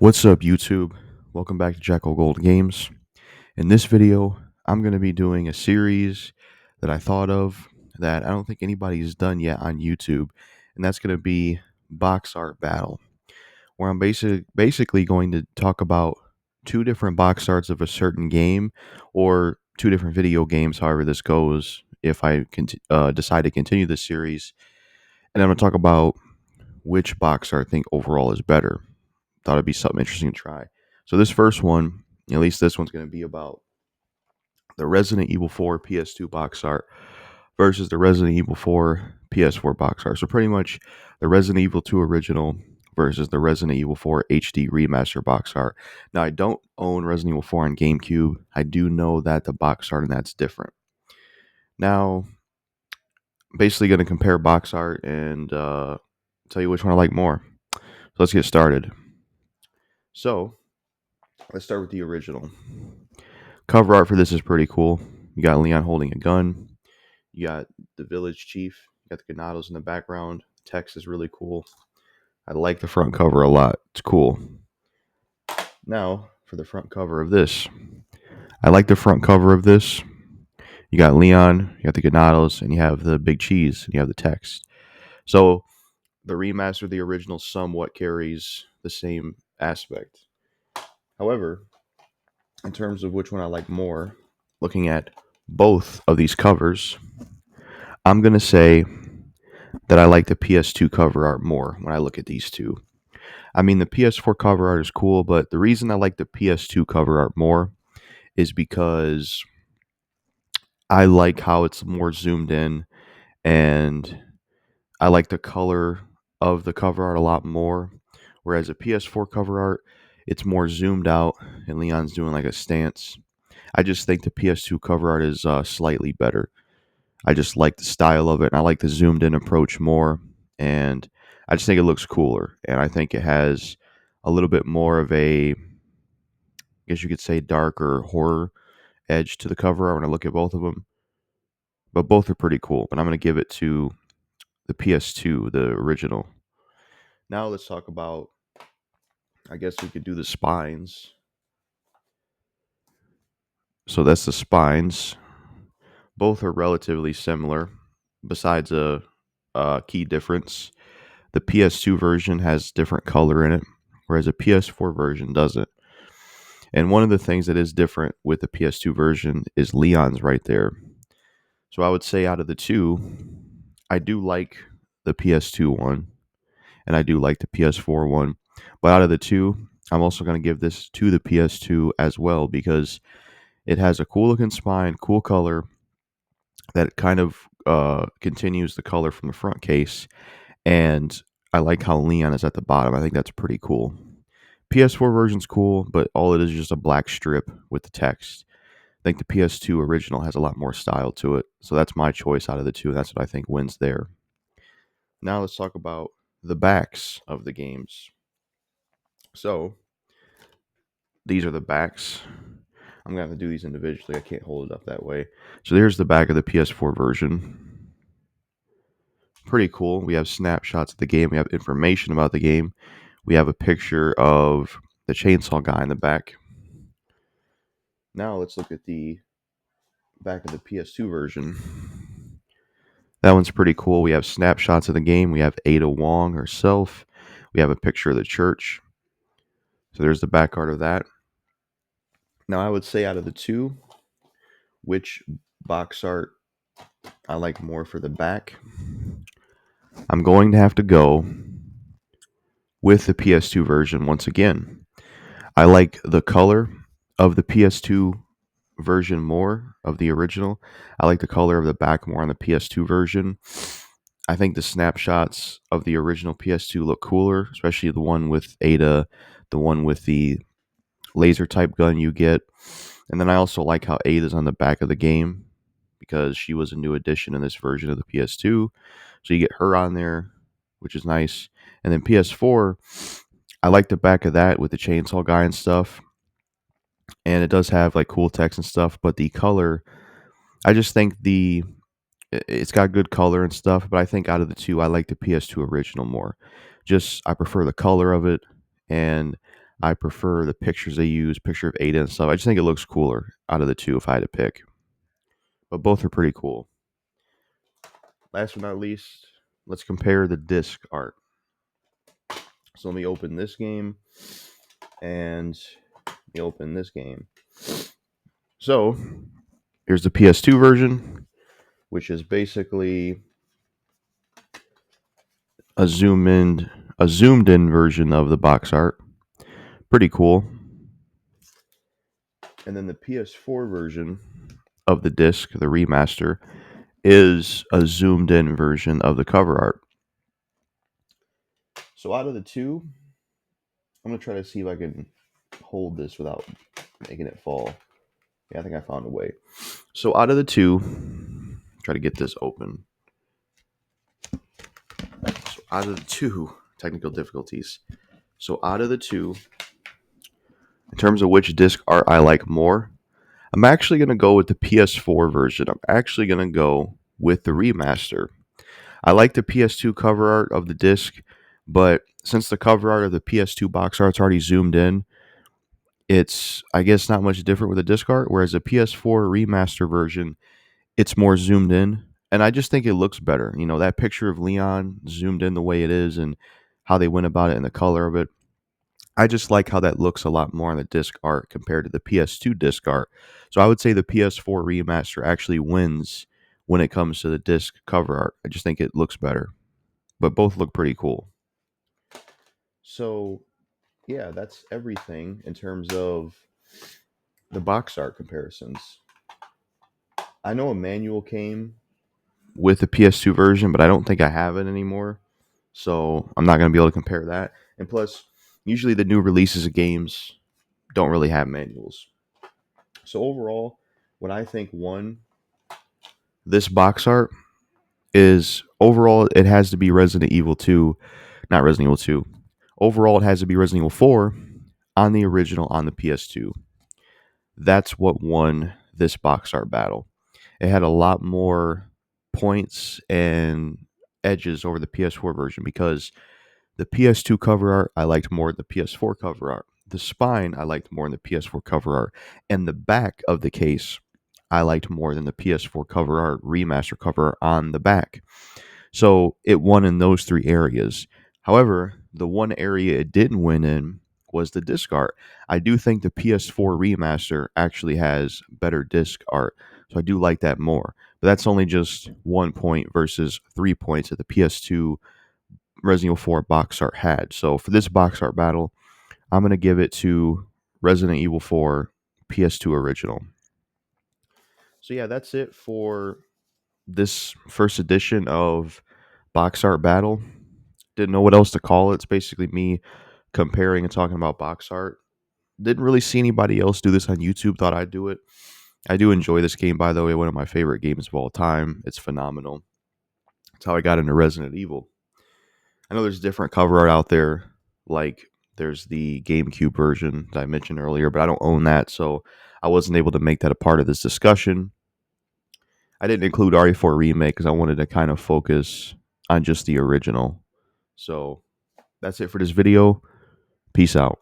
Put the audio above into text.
What's up, YouTube? Welcome back to Jackal Gold Games. In this video, I'm going to be doing a series that I thought of that I don't think anybody's done yet on YouTube, and that's going to be Box Art Battle, where I'm basically going to talk about two different box arts of a certain game or two different video games, however this goes, if I decide to continue this series. And I'm going to talk about which box art I think overall is better. Thought it'd be something interesting to try. So this first one, at least this one's going to be about the Resident Evil 4 PS2 box art versus the Resident Evil 4 PS4 box art. So pretty much the Resident Evil 2 original versus the Resident Evil 4 HD remaster box art. Now I don't own Resident Evil 4 on GameCube. I do know that the box art and that's different. Now, basically going to compare box art and tell you which one I like more. So let's get started. So let's start with the original. Cover art for this is pretty cool. You got Leon holding a gun. You got the village chief. You got the Ganados in the background. Text is really cool. I like the front cover a lot. It's cool. Now, for the front cover of this. I like the front cover of this. You got Leon, you got the Ganados, and you have the big cheese, and you have the text. So, the remaster, the original, somewhat carries the same aspect. However, in terms of which one I like more, looking at both of these covers, I'm going to say that I like the PS2 cover art more when I look at these two. I mean, the PS4 cover art is cool, but the reason I like the PS2 cover art more is because I like how it's more zoomed in and I like the color of the cover art a lot more. Whereas a PS4 cover art, it's more zoomed out and Leon's doing like a stance. I just think the PS2 cover art is slightly better. I just like the style of it, and I like the zoomed in approach more, and I just think it looks cooler, and I think it has a little bit more of a, I guess you could say, darker horror edge to the cover art when I look at both of them. But both are pretty cool, but I'm going to give it to the PS2, the original. Now let's talk about, I guess we could do the spines. So that's the spines. Both are relatively similar, besides a key difference. The PS2 version has different color in it, whereas a PS4 version doesn't. And one of the things that is different with the PS2 version is Leon's right there. So I would say out of the two, I do like the PS2 one, and I do like the PS4 one. But out of the two, I'm also going to give this to the PS2 as well because it has a cool looking spine, cool color that kind of continues the color from the front case. And I like how Leon is at the bottom. I think that's pretty cool. PS4 version's cool, but all it is just a black strip with the text. I think the PS2 original has a lot more style to it. So that's my choice out of the two, and that's what I think wins there. Now let's talk about the backs of the games. So these are the backs. I'm going to have to do these individually. I can't hold it up that way. So there's the back of the PS4 version. Pretty cool. We have snapshots of the game. We have information about the game. We have a picture of the chainsaw guy in the back. Now let's look at the back of the PS2 version. That one's pretty cool. We have snapshots of the game. We have Ada Wong herself. We have a picture of the church. So there's the back art of that. Now I would say out of the two, which box art I like more for the back, I'm going to have to go with the PS2 version once again. I like the color of the PS2 version more of the original. I like the color of the back more on the PS2 version. I think the snapshots of the original PS2 look cooler, especially the one with Ada, the one with the laser type gun you get. And then I also like how Ada's on the back of the game because she was a new addition in this version of the PS2. So you get her on there, which is nice. And then PS4, I like the back of that with the chainsaw guy and stuff. And it does have like cool text and stuff, but the color, I just think it's got good color and stuff, but I think out of the two, I like the PS2 original more. Just I prefer the color of it, and I prefer the pictures they use, picture of Ada and stuff. I just think it looks cooler out of the two if I had to pick. But both are pretty cool. Last but not least, let's compare the disc art. So let me open this game and let me open this game. So here's the PS2 version, which is basically a zoomed in version of the box art. Pretty cool. And then the PS4 version of the disc, the remaster, is a zoomed in version of the cover art. So out of the two, I'm gonna try to see if I can hold this without making it fall. Yeah, I think I found a way. So out of the two, try to get this open. So out of the two, technical difficulties. So out of the two, in terms of which disc art I like more, I'm actually going to go with the PS4 version. I'm actually going to go with the remaster. I like the PS2 cover art of the disc, but since the cover art of the PS2 box art's already zoomed in, it's, I guess, not much different with the disc art, whereas the PS4 remaster version, it's more zoomed in, and I just think it looks better. You know, that picture of Leon zoomed in the way it is and how they went about it and the color of it. I just like how that looks a lot more on the disc art compared to the PS2 disc art. So I would say the PS4 remaster actually wins when it comes to the disc cover art. I just think it looks better, but both look pretty cool. So, yeah, that's everything in terms of the box art comparisons. I know a manual came with the PS2 version, but I don't think I have it anymore. So I'm not going to be able to compare that. And plus, usually the new releases of games don't really have manuals. So overall, what I think won this box art is overall it has to be Resident Evil 2, not Resident Evil 2. Overall, it has to be Resident Evil 4 on the original on the PS2. That's what won this box art battle. It had a lot more points and edges over the PS4 version because the PS2 cover art I liked more than the PS4 cover art. The spine I liked more than the PS4 cover art. And the back of the case I liked more than the PS4 cover art, remaster cover art on the back. So it won in those three areas. However, the one area it didn't win in was the disc art. I do think the PS4 remaster actually has better disc art. So I do like that more. But that's only just 1 point versus 3 points that the PS2 Resident Evil 4 box art had. So for this box art battle, I'm going to give it to Resident Evil 4 PS2 original. So yeah, that's it for this first edition of box art battle. Didn't know what else to call it. It's basically me comparing and talking about box art. Didn't really see anybody else do this on YouTube. Thought I'd do it. I do enjoy this game, by the way. One of my favorite games of all time. It's phenomenal. It's how I got into Resident Evil. I know there's different cover art out there, like there's the GameCube version that I mentioned earlier, but I don't own that, so I wasn't able to make that a part of this discussion. I didn't include RE4 Remake because I wanted to kind of focus on just the original. So that's it for this video. Peace out.